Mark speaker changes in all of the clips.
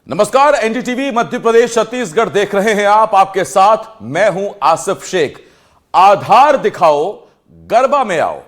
Speaker 1: नमस्कार, एनडीटीवी मध्य प्रदेश छत्तीसगढ़ देख रहे हैं आप। आपके साथ मैं हूं आसिफ शेख। आधार दिखाओ, गरबा में आओ।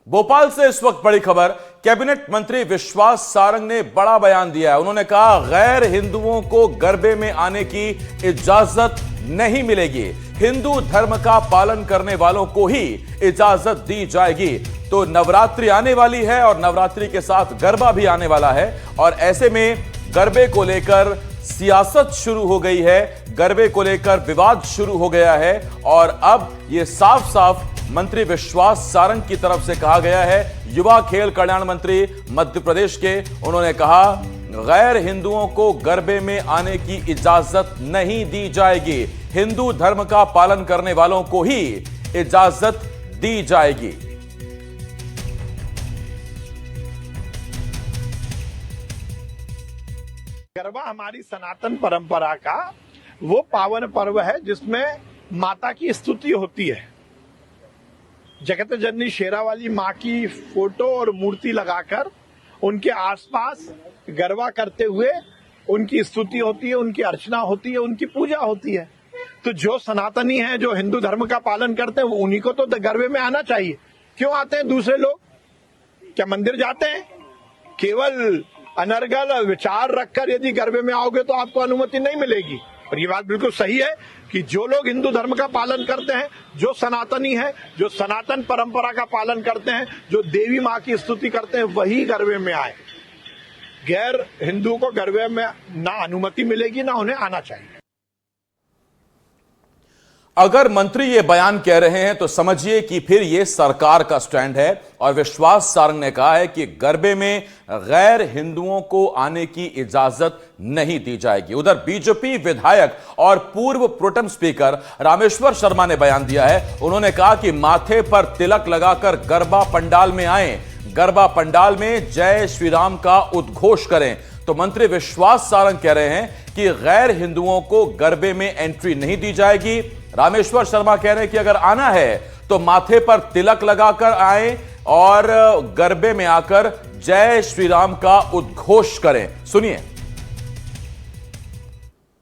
Speaker 1: भोपाल से इस वक्त बड़ी खबर। कैबिनेट मंत्री विश्वास सारंग ने बड़ा बयान दिया है। उन्होंने कहा गैर हिंदुओं को गरबे में आने की इजाजत नहीं मिलेगी, हिंदू धर्म का पालन करने वालों को ही इजाजत दी जाएगी। तो नवरात्रि आने वाली है और नवरात्रि के साथ गरबा भी आने वाला है और ऐसे में गरबे को लेकर सियासत शुरू हो गई है, गरबे को लेकर विवाद शुरू हो गया है और अब यह साफ साफ मंत्री विश्वास सारंग की तरफ से कहा गया है, युवा खेल कल्याण मंत्री मध्य प्रदेश के। उन्होंने कहा गैर हिंदुओं को गरबे में आने की इजाजत नहीं दी जाएगी, हिंदू धर्म का पालन करने वालों को ही इजाजत दी जाएगी।
Speaker 2: गरबा हमारी सनातन परंपरा का वो पावन पर्व है जिसमें माता की स्तुति होती है। जगत जननी शेरावाली माँ की फोटो और मूर्ति लगाकर उनके आसपास गरबा करते हुए उनकी स्तुति होती है, उनकी अर्चना होती है, उनकी पूजा होती है। तो जो सनातनी हैं, जो हिंदू धर्म का पालन करते हैं, उन्हीं को तो गरबे में आना चाहिए। क्यों आते हैं दूसरे लोग? क्या मंदिर जाते हैं? केवल अनर्गल विचार रखकर यदि गरबे में आओगे तो आपको अनुमति नहीं मिलेगी। और ये बात बिल्कुल सही है कि जो लोग हिंदू धर्म का पालन करते हैं, जो सनातनी है, जो सनातन परंपरा का पालन करते हैं, जो देवी माँ की स्तुति करते हैं, वही गरबे में आए। गैर हिंदू को गरबे में ना अनुमति मिलेगी, ना उन्हें आना चाहिए।
Speaker 1: अगर मंत्री ये बयान कह रहे हैं तो समझिए कि फिर ये सरकार का स्टैंड है और विश्वास सारंग ने कहा है कि गरबे में गैर हिंदुओं को आने की इजाजत नहीं दी जाएगी। उधर बीजेपी विधायक और पूर्व प्रोटेम स्पीकर रामेश्वर शर्मा ने बयान दिया है। उन्होंने कहा कि माथे पर तिलक लगाकर गरबा पंडाल में आए, गरबा पंडाल में जय श्री राम का उद्घोष करें। तो मंत्री विश्वास सारंग कह रहे हैं कि गैर हिंदुओं को गरबे में एंट्री नहीं दी जाएगी। रामेश्वर शर्मा कह रहे हैं कि अगर आना है तो माथे पर तिलक लगाकर आए और गरबे में आकर जय श्री राम का उद्घोष करें। सुनिए।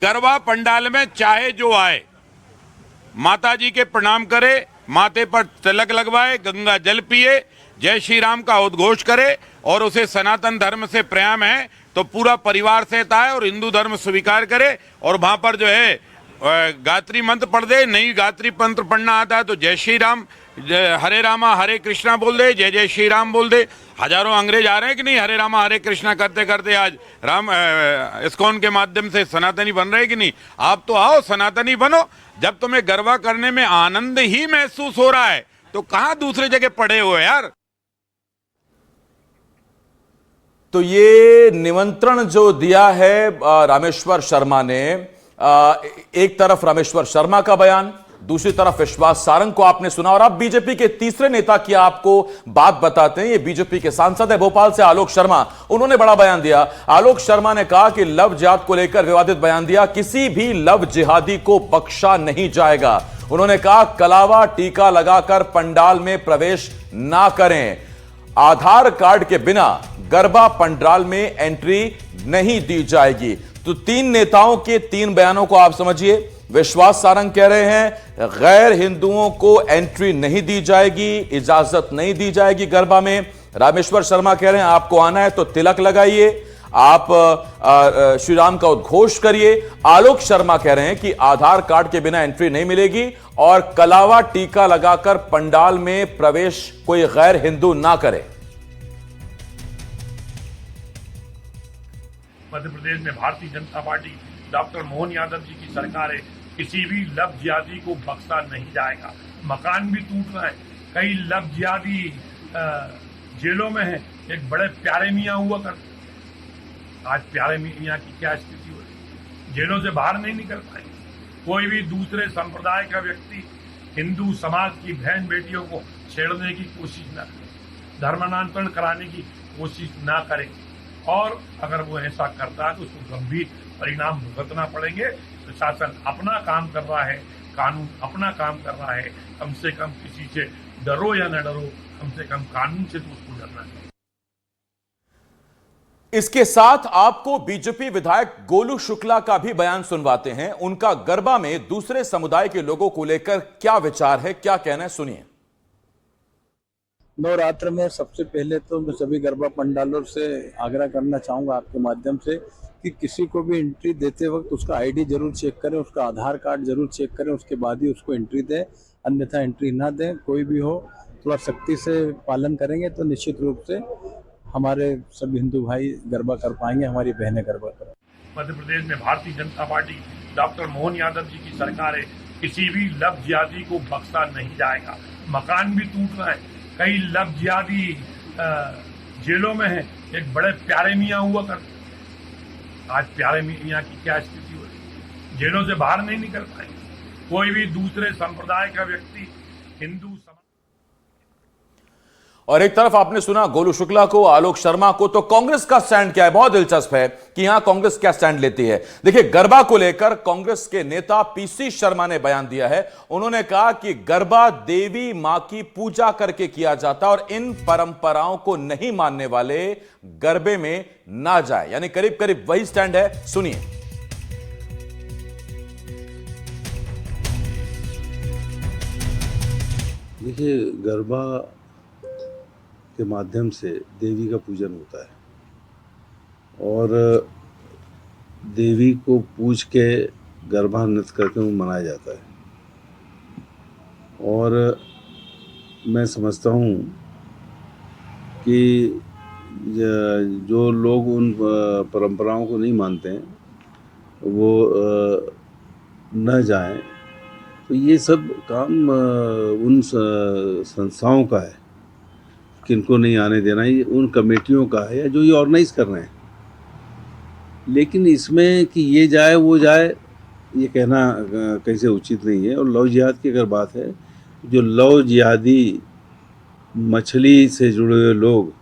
Speaker 3: गरबा पंडाल में चाहे जो आए, माता जी के प्रणाम करे, माथे पर तिलक लगवाए, गंगा जल पिए, जय श्री राम का उद्घोष करे और उसे सनातन धर्म से प्रेम है तो पूरा परिवार सहित आए और हिंदू धर्म स्वीकार करे और वहां पर जो है गायत्री मंत्र पढ़ दे। नहीं गायत्री मंत्र पढ़ना आता है तो जय श्री राम, हरे रामा हरे कृष्णा बोल दे, जय जय श्री राम बोल दे। हजारों अंग्रेज आ रहे हैं कि नहीं, हरे रामा हरे कृष्णा करते करते आज राम इस्कॉन के माध्यम से सनातनी बन रहे कि नहीं। आप तो आओ, सनातनी बनो। जब तुम्हें गरबा करने में आनंद ही महसूस हो रहा है तो कहां दूसरे जगह पड़े हो यार।
Speaker 1: तो ये निमंत्रण जो दिया है रामेश्वर शर्मा ने, एक तरफ रामेश्वर शर्मा का बयान, दूसरी तरफ विश्वास सारंग को आपने सुना। और अब बीजेपी के तीसरे नेता की आपको बात बताते हैं। ये बीजेपी के सांसद है भोपाल से आलोक शर्मा। उन्होंने बड़ा बयान दिया। आलोक शर्मा ने कहा कि लव जिहाद को लेकर विवादित बयान दिया, किसी भी लव जिहादी को बख्शा नहीं जाएगा। उन्होंने कहा कलावा टीका लगाकर पंडाल में प्रवेश ना करें, आधार कार्ड के बिना गरबा पंडाल में एंट्री नहीं दी जाएगी। तो तीन नेताओं के तीन बयानों को आप समझिए। विश्वास सारंग कह रहे हैं गैर हिंदुओं को एंट्री नहीं दी जाएगी, इजाजत नहीं दी जाएगी गरबा में। रामेश्वर शर्मा कह रहे हैं आपको आना है तो तिलक लगाइए, आप श्री राम का उद्घोष करिए। आलोक शर्मा कह रहे हैं कि आधार कार्ड के बिना एंट्री नहीं मिलेगी और कलावा टीका लगाकर पंडाल में प्रवेश कोई गैर हिंदू ना करे।
Speaker 4: मध्य प्रदेश में भारतीय जनता पार्टी डॉक्टर मोहन यादव जी की सरकार है, किसी भी लव जिहादी को बख्शा नहीं जाएगा। मकान भी टूट रहे हैं, कई लव जिहादी जेलों में हैं। एक बड़े प्यारे मियाँ हुआ करते, आज प्यारे मियाँ की क्या स्थिति हो रही, जेलों से बाहर नहीं निकल पाएंगे। कोई भी दूसरे संप्रदाय का व्यक्ति हिंदू समाज की बहन बेटियों को छेड़ने की कोशिश न करे, धर्मांतरण कराने की कोशिश ना करे और अगर वो ऐसा करता है तो उसको गंभीर परिणाम भुगतना पड़ेंगे। प्रशासन अपना काम कर रहा है, कानून अपना काम कर रहा है। कम से कम किसी से डरो या न डरो, कम से कम कानून से तो उसको डरना चाहिए।
Speaker 1: इसके साथ आपको बीजेपी विधायक गोलू शुक्ला का भी बयान सुनवाते हैं। उनका गरबा में दूसरे समुदाय के लोगों को लेकर क्या विचार है, क्या कहना है, सुनिए।
Speaker 5: नवरात्र में सबसे पहले तो मैं सभी गरबा पंडालों से आग्रह करना चाहूँगा आपके माध्यम से कि किसी को भी एंट्री देते वक्त उसका आईडी जरूर चेक करें, उसका आधार कार्ड जरूर चेक करें, उसके बाद ही उसको एंट्री दें, अन्यथा एंट्री ना दें। कोई भी हो थोड़ा सख्ती से पालन करेंगे तो निश्चित रूप से हमारे सभी हिंदू भाई गरबा कर पाएंगे, हमारी बहनें गरबा कर।
Speaker 4: मध्य प्रदेश में भारतीय जनता पार्टी डॉक्टर मोहन यादव जी की सरकार है, किसी भी लव जिहादी को बख्शा नहीं जाएगा। मकान भी टूट रहे हैं, कई लव जिहादी जेलों में है। एक बड़े प्यारे मियाँ हुआ करते, आज प्यारे मियाँ की क्या स्थिति हो रही, जेलों से बाहर नहीं निकल पाएंगे। कोई भी दूसरे संप्रदाय का व्यक्ति हिंदू
Speaker 1: और एक तरफ आपने सुना गोलू शुक्ला को, आलोक शर्मा को, तो कांग्रेस का स्टैंड क्या है? बहुत दिलचस्प है कि यहां कांग्रेस क्या स्टैंड लेती है। देखिए, गरबा को लेकर कांग्रेस के नेता पीसी शर्मा ने बयान दिया है। उन्होंने कहा कि गरबा देवी मां की पूजा करके किया जाता और इन परंपराओं को नहीं मानने वाले गरबे में ना जाए, यानी करीब करीब वही स्टैंड है। सुनिए।
Speaker 6: देखिए, गरबा के माध्यम से देवी का पूजन होता है और देवी को पूज के गरबा नृत्य करके मनाया जाता है। और मैं समझता हूँ कि जो लोग उन परंपराओं को नहीं मानते हैं वो न जाएं, तो ये सब काम उन संस्थाओं का है, किनको नहीं आने देना, ये उन कमेटियों का है या जो ये ऑर्गेनाइज कर रहे हैं। लेकिन इसमें कि ये जाए वो जाए, ये कहना कैसे उचित नहीं है। और लव जिहाद की अगर बात है, जो लव जिहादी मछली से जुड़े हुए लोग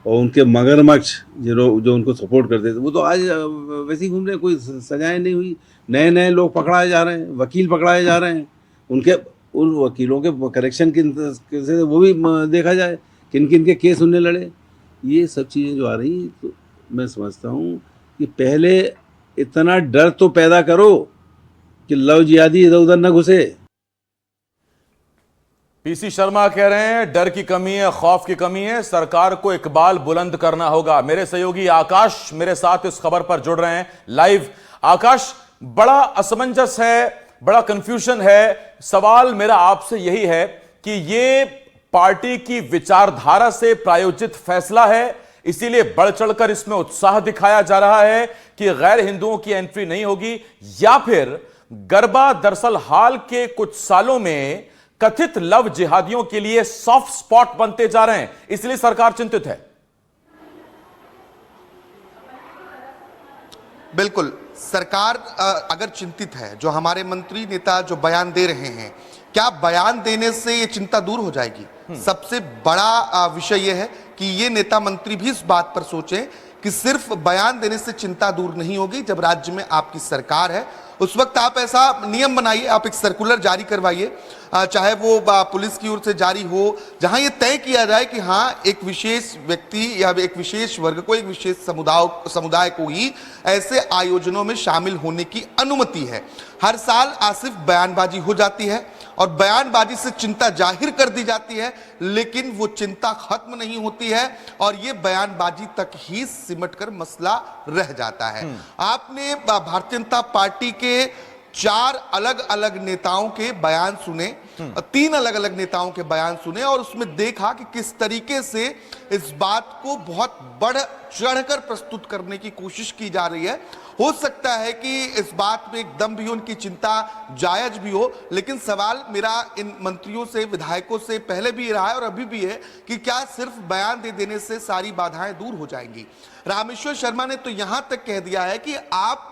Speaker 6: और उनके मगरमच्छ जो उनको सपोर्ट करते थे, वो तो आज वैसे ही घूम रहे हैं, कोई सजाएं नहीं हुई। नए नए लोग पकड़ाए जा रहे हैं, वकील पकड़ाए जा रहे हैं। उन वकीलों के करेक्शन के वो भी देखा जाए, किन किन के केस उन्हें लड़े। ये सब चीज़ें जो आ रही, तो मैं समझता हूँ कि पहले इतना डर तो पैदा करो कि लव जिहादी इधर उधर न घुसे।
Speaker 1: पीसी शर्मा कह रहे हैं डर की कमी है, खौफ की कमी है, सरकार को इकबाल बुलंद करना होगा। मेरे सहयोगी आकाश मेरे साथ इस खबर पर जुड़ रहे हैं लाइव। आकाश, बड़ा असमंजस है, बड़ा कंफ्यूजन है। सवाल मेरा आपसे यही है कि ये पार्टी की विचारधारा से प्रायोजित फैसला है, इसीलिए बढ़ चढ़कर इसमें उत्साह दिखाया जा रहा है कि गैर हिंदुओं की एंट्री नहीं होगी, या फिर गरबा दरअसल हाल के कुछ सालों में कथित लव जिहादियों के लिए सॉफ्ट स्पॉट बनते जा रहे हैं, इसलिए सरकार चिंतित है?
Speaker 7: बिल्कुल, सरकार अगर चिंतित है, जो हमारे मंत्री नेता जो बयान दे रहे हैं, क्या बयान देने से ये चिंता दूर हो जाएगी? सबसे बड़ा विषय यह है कि ये नेता मंत्री भी इस बात पर सोचें कि सिर्फ बयान देने से चिंता दूर नहीं होगी। जब राज्य में आपकी सरकार है, उस वक्त आप ऐसा नियम बनाइए, आप एक सर्कुलर जारी करवाइए, चाहे वो पुलिस की ओर से जारी हो, जहां ये तय किया जाए कि हाँ, एक विशेष व्यक्ति या एक विशेष वर्ग को, एक विशेष समुदाय को ही ऐसे आयोजनों में शामिल होने की अनुमति है। हर साल सिर्फ बयानबाजी हो जाती है और बयानबाजी से चिंता जाहिर कर दी जाती है, लेकिन वो चिंता खत्म नहीं होती है और ये बयानबाजी तक ही सिमट कर मसला रह जाता है। आपने भारतीय जनता पार्टी के 4 अलग अलग नेताओं के बयान सुने, 3 अलग अलग नेताओं के बयान सुने और उसमें देखा कि किस तरीके से इस बात को बहुत बढ़ चढ़कर प्रस्तुत करने की कोशिश की जा रही है। हो सकता है कि इस बात में एकदम भी उनकी चिंता जायज भी हो, लेकिन सवाल मेरा इन मंत्रियों से, विधायकों से पहले भी रहा है और अभी भी है कि क्या सिर्फ बयान दे देने से सारी बाधाएं दूर हो जाएंगी? रामेश्वर शर्मा ने तो यहां तक कह दिया है कि आप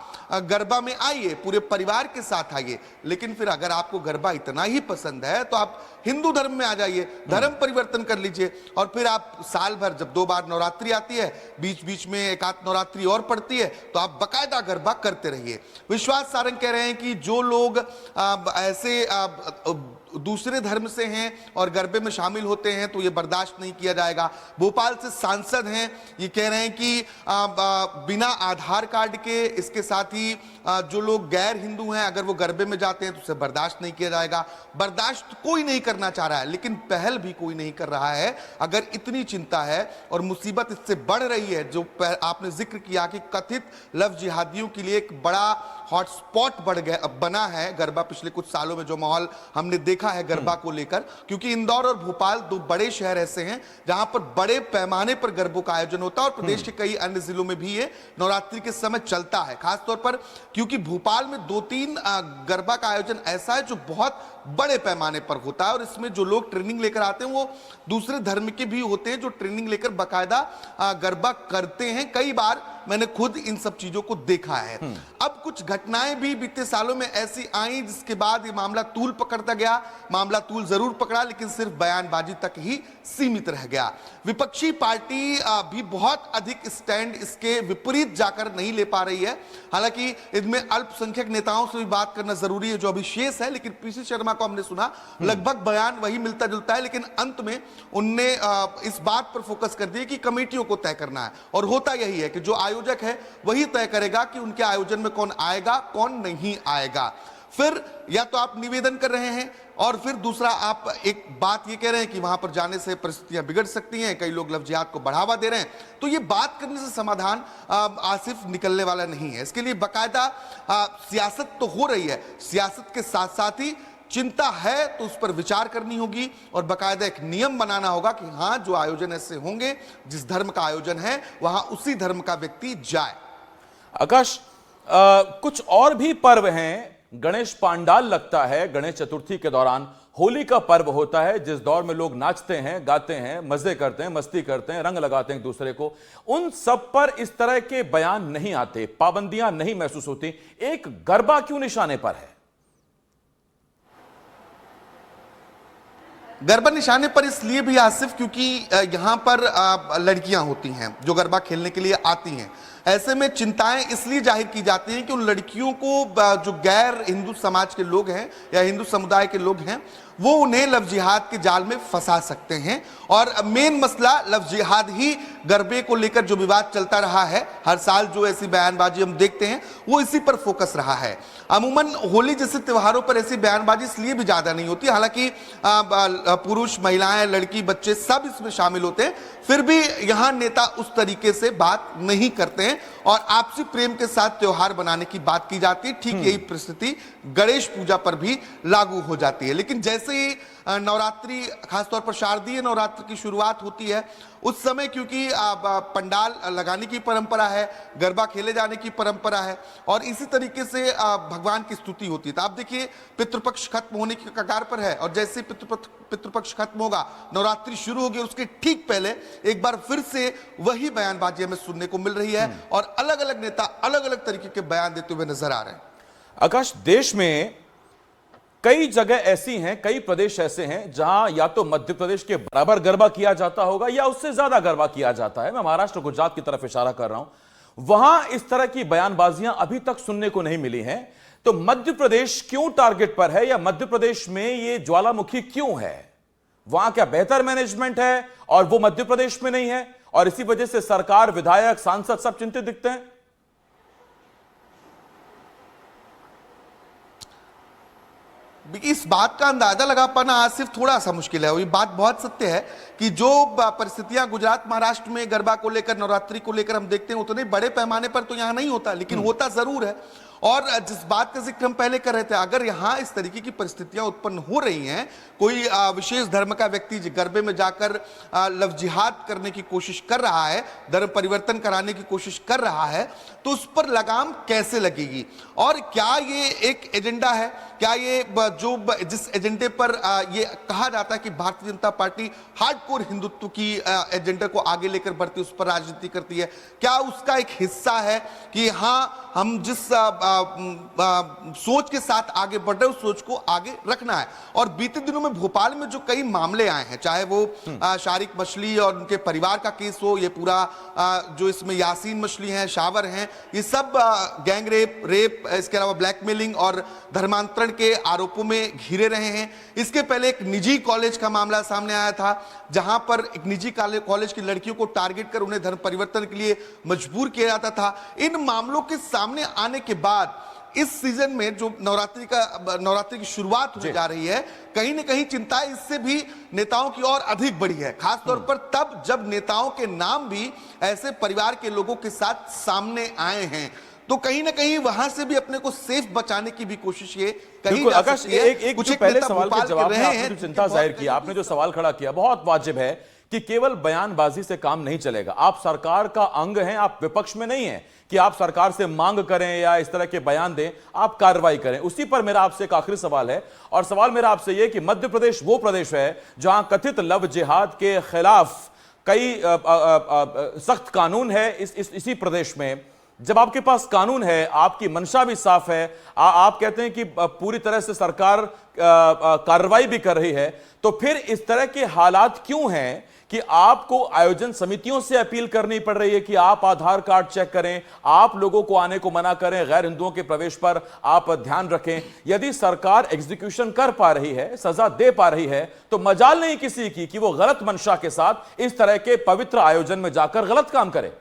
Speaker 7: गरबा में आइए, पूरे परिवार के साथ आइए, लेकिन फिर अगर आपको गरबा इतना ही पसंद है तो आप हिंदू धर्म में आ जाइए, धर्म परिवर्तन कर लीजिए और फिर आप साल भर, जब 2 बार नवरात्रि आती है, बीच बीच में एक आध नवरात्रि और पड़ती है, तो आप बकायदा गरबा करते रहिए। विश्वास सारंग कह रहे हैं कि जो लोग ऐसे दूसरे धर्म से हैं और गरबे में शामिल होते हैं तो ये बर्दाश्त नहीं किया जाएगा। भोपाल से सांसद हैं, ये कह रहे हैं कि बिना आधार कार्ड के, इसके साथ ही जो लोग गैर हिंदू हैं अगर वो गरबे में जाते हैं तो उसे बर्दाश्त नहीं किया जाएगा। बर्दाश्त कोई नहीं करना चाह रहा है, लेकिन पहल भी कोई नहीं कर रहा है। अगर इतनी चिंता है और मुसीबत इससे बढ़ रही है, जो आपने जिक्र किया कि कथित लव जिहादियों के लिए एक बड़ा हॉटस्पॉट बना है गरबा पिछले कुछ सालों में, जो माहौल हमने देखा है गरबा को लेकर, क्योंकि इंदौर और भोपाल दो बड़े शहर ऐसे हैं जहां पर बड़े पैमाने पर गरबों का आयोजन होता है और प्रदेश के कई अन्य जिलों में भी ये नवरात्रि के समय चलता है। खासतौर पर क्योंकि भोपाल में 2-3 गरबा का आयोजन ऐसा है जो बहुत बड़े पैमाने पर होता है और इसमें जो लोग ट्रेनिंग लेकर आते हैं वो दूसरे धर्म के भी होते हैं जो ट्रेनिंग लेकर बाकायदा गरबा करते हैं। कई बार मैंने खुद इन सब चीजों को देखा है। अब कुछ घटनाएं भी बीते सालों में ऐसी आई जिसके बाद ये मामला तूल पकड़ता गया। मामला तूल जरूर पकड़ा लेकिन सिर्फ बयानबाजी तक ही सीमित रह गया। विपक्षी पार्टी भी बहुत अधिक स्टैंड इसके विपरीत जाकर नहीं ले पा रही है। हालांकि इनमें अल्पसंख्यक नेताओं से भी बात करना जरूरी है जो अभी शेष है, लेकिन पीसी शर्मा को हमने सुना, लगभग बयान वही मिलता जुलता है, लेकिन अंत में उनने इस बात पर फोकस कर दिया कि कमेटियों को तय करना है और होता यही है कि जो आयोजक है वही तय करेगा कि उनके आयोजन में कौन आएगा कौन नहीं आएगा। फिर या तो आप निवेदन कर रहे हैं और फिर दूसरा आप एक बात ये कह रहे हैं कि वहां पर जाने से परिस्थितियां बिगड़ सकती हैं, कई लोग लव जिहाद को बढ़ावा दे रहे हैं, तो ये बात करने से समाधान आसिफ निकलने वाला नहीं है। इसके लिए बाकायदा सियासत तो हो रही है, सियासत के साथ साथ ही चिंता है तो उस पर विचार करनी होगी और बाकायदा एक नियम बनाना होगा कि हाँ जो आयोजन ऐसे होंगे, जिस धर्म का आयोजन है वहां उसी धर्म का व्यक्ति जाए।
Speaker 1: आकाश, कुछ और भी पर्व हैं। गणेश पांडाल लगता है गणेश चतुर्थी के दौरान, होली का पर्व होता है जिस दौर में लोग नाचते हैं, गाते हैं, मजे करते हैं, मस्ती करते हैं, रंग लगाते हैं एक दूसरे को। उन सब पर इस तरह के बयान नहीं आते, पाबंदियां नहीं महसूस होती। एक गरबा क्यों निशाने पर है?
Speaker 7: गरबा निशाने पर इसलिए भी आसिफ क्योंकि यहां पर लड़कियां होती हैं जो गरबा खेलने के लिए आती हैं। ऐसे में चिंताएं इसलिए जाहिर की जाती हैं कि उन लड़कियों को जो गैर हिंदू समाज के लोग हैं या हिंदू समुदाय के लोग हैं वो उन्हें लव जिहाद के जाल में फंसा सकते हैं। और मेन मसला लव जिहाद ही गरबे को लेकर जो विवाद चलता रहा है, हर साल जो ऐसी बयानबाजी हम देखते हैं वो इसी पर फोकस रहा है। अमूमन होली जैसे त्योहारों पर ऐसी बयानबाजी इसलिए भी ज्यादा नहीं होती, हालांकि पुरुष, महिलाएं, लड़की, बच्चे सब इसमें शामिल होते हैं, फिर भी यहां नेता उस तरीके से बात नहीं करते हैं और आपसी प्रेम के साथ त्योहार बनाने की बात की जाती है। ठीक यही परिस्थिति गणेश पूजा पर भी लागू हो जाती है। लेकिन जैसे ही नवरात्रि, खासतौर पर शारदीय नवरात्रि की शुरुआत होती है उस समय क्योंकि पंडाल लगाने की परंपरा है, गरबा खेले जाने की परंपरा है और इसी तरीके से भगवान की स्तुति होती है। तो आप देखिए पितृपक्ष खत्म होने की कगार पर है और जैसे पितृपक्ष खत्म होगा, नवरात्रि शुरू होगी, उसके ठीक पहले एक बार फिर से वही बयानबाजी हमें सुनने को मिल रही है और अलग अलग नेता अलग अलग तरीके के बयान देते हुए नजर आ रहे हैं।
Speaker 1: आकाश, देश में कई जगह ऐसी हैं, कई प्रदेश ऐसे हैं जहां या तो मध्य प्रदेश के बराबर गरबा किया जाता होगा या उससे ज्यादा गरबा किया जाता है। मैं महाराष्ट्र, गुजरात की तरफ इशारा कर रहा हूं। वहां इस तरह की बयानबाजियां अभी तक सुनने को नहीं मिली हैं। तो मध्य प्रदेश क्यों टारगेट पर है या मध्य प्रदेश में यह ज्वालामुखी क्यों है? वहां क्या बेहतर मैनेजमेंट है और वो मध्य प्रदेश में नहीं है और इसी वजह से सरकार, विधायक, सांसद सब चिंतित दिखते हैं?
Speaker 7: इस बात का अंदाजा लगा पाना आसिफ थोड़ा सा मुश्किल है। ये बात बहुत सत्य है कि जो परिस्थितियां गुजरात, महाराष्ट्र में गरबा को लेकर, नवरात्रि को लेकर हम देखते हैं उतने बड़े पैमाने पर तो यहां नहीं होता, लेकिन होता जरूर है। और जिस बात का जिक्र हम पहले कर रहे थे, अगर यहां इस तरीके की परिस्थितियां उत्पन्न हो रही हैं, कोई विशेष धर्म का व्यक्ति गरबे में जाकर लव जिहाद करने की कोशिश कर रहा है, धर्म परिवर्तन कराने की कोशिश कर रहा है, तो उस पर लगाम कैसे लगेगी? और क्या ये एक एजेंडा है? क्या ये जो जिस एजेंडे पर ये कहा जाता है कि भारतीय जनता पार्टी हार्डकोर हिंदुत्व की एजेंडा को आगे लेकर बढ़ती है, उस पर राजनीति करती है, क्या उसका एक हिस्सा है कि हाँ हम जिस सोच के साथ आगे बढ़ रहे, उस सोच को आगे रखना है। और बीते दिनों में भोपाल में जो कई मामले आए हैं, चाहे वो शारिक मछली और उनके परिवार का केस हो, ये पूरा जो इसमें यासीन मछली है, शावर हैं, ये सब गैंग रेप, इसके अलावा ब्लैकमेलिंग और धर्मांतरण के आरोपों में घिरे रहे हैं। इसके पहले एक निजी कॉलेज का मामला सामने आया था, जहां पर एक निजी कॉलेज की लड़कियों को टारगेट कर उन्हें धर्म परिवर्तन के लिए मजबूर किया जाता था। इन मामलों के सामने आने के बाद इस सीजन में जो नवरात्रि की शुरुआत होने जा रही है, कहीं ना कहीं चिंता इससे भी नेताओं की ओर अधिक बढ़ी है, खासतौर पर तब जब नेताओं के नाम भी ऐसे परिवार के लोगों के साथ सामने आए हैं। तो कहीं ना कहीं वहां से भी अपने को सेफ बचाने की भी कोशिश ये कहीं जा
Speaker 1: आकाश,
Speaker 7: सकती है।
Speaker 1: एक जो पहले सवाल के जवाब में आपने जो चिंता जाहिर की, आपने जो सवाल खड़ा किया बहुत वाजिब है कि केवल बयानबाजी से काम नहीं चलेगा। आप सरकार का अंग हैं, आप विपक्ष में नहीं हैं कि आप सरकार से मांग करें या इस तरह के बयान दें, आप कार्रवाई करें। उसी पर मेरा आपसे एक आखिरी सवाल है, और सवाल मेरा आपसे यह कि मध्य प्रदेश वो प्रदेश है जहां कथित लव जिहाद के खिलाफ कई सख्त कानून है। इसी प्रदेश में जब आपके पास कानून है, आपकी मंशा भी साफ है, आप कहते हैं कि पूरी तरह से सरकार कार्रवाई भी कर रही है, तो फिर इस तरह के हालात क्यों हैं कि आपको आयोजन समितियों से अपील करनी पड़ रही है कि आप आधार कार्ड चेक करें, आप लोगों को आने को मना करें, गैर हिंदुओं के प्रवेश पर आप ध्यान रखें? यदि सरकार एग्जीक्यूशन कर पा रही है, सजा दे पा रही है, तो मजाल नहीं किसी की कि वो गलत मंशा के साथ इस तरह के पवित्र आयोजन में जाकर गलत काम करे।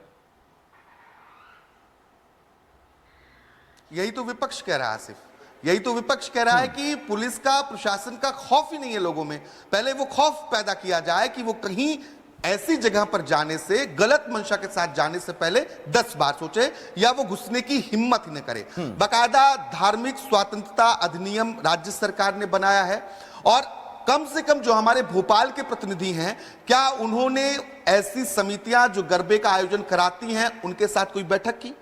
Speaker 7: यही तो विपक्ष कह रहा है, आसिफ, यही तो विपक्ष कह रहा है कि पुलिस का, प्रशासन का खौफ ही नहीं है लोगों में। पहले वो खौफ पैदा किया जाए कि वो कहीं ऐसी जगह पर जाने से, गलत मंशा के साथ जाने से पहले 10 बार सोचे या वो घुसने की हिम्मत ही न करे। बाकायदा धार्मिक स्वतंत्रता अधिनियम राज्य सरकार ने बनाया है, और कम से कम जो हमारे भोपाल के प्रतिनिधि हैं, क्या उन्होंने ऐसी समितियां जो गरबे का आयोजन कराती हैं उनके साथ कोई बैठक की?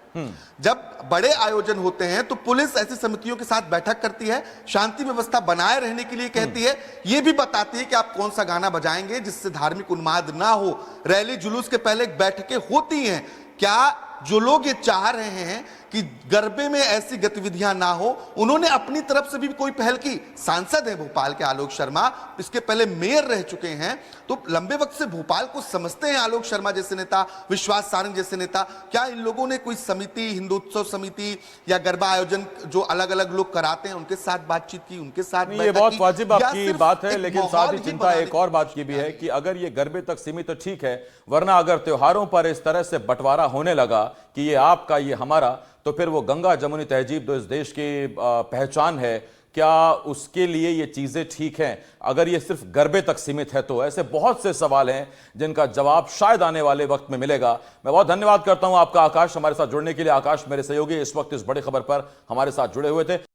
Speaker 7: जब बड़े आयोजन होते हैं तो पुलिस ऐसी समितियों के साथ बैठक करती है, शांति व्यवस्था बनाए रहने के लिए कहती है, यह भी बताती है कि आप कौन सा गाना बजाएंगे जिससे धार्मिक उन्माद ना हो। रैली जुलूस के पहले बैठकें होती हैं। क्या जो लोग ये चाह रहे हैं कि गरबे में ऐसी गतिविधियां ना हो, उन्होंने अपनी तरफ से भी कोई पहल की? सांसद है भोपाल के आलोक शर्मा, इसके पहले मेयर रह चुके हैं, तो लंबे वक्त से भोपाल को समझते हैं आलोक शर्मा जैसे नेता, विश्वास सारंग जैसे नेता। क्या इन लोगों ने कोई समिति, हिंदुत्व समिति या गरबा आयोजन जो अलग अलग लोग कराते हैं उनके साथ बातचीत की, उनके साथ
Speaker 1: ये बहुत वाजिब आपकी बात है, लेकिन साथ ही चिंता एक और बात की भी है कि अगर ये गरबे तक सीमित तो ठीक है, वरना अगर त्योहारों पर इस तरह से बंटवारा होने लगा कि ये आपका, ये हमारा, तो फिर वो गंगा जमुनी तहजीब जो इस देश की पहचान है, क्या उसके लिए ये चीजें ठीक हैं? अगर ये सिर्फ गरबे तक सीमित है तो ऐसे बहुत से सवाल हैं जिनका जवाब शायद आने वाले वक्त में मिलेगा। मैं बहुत धन्यवाद करता हूं आपका आकाश, हमारे साथ जुड़ने के लिए। आकाश मेरे सहयोगी इस वक्त इस बड़ी खबर पर हमारे साथ जुड़े हुए थे।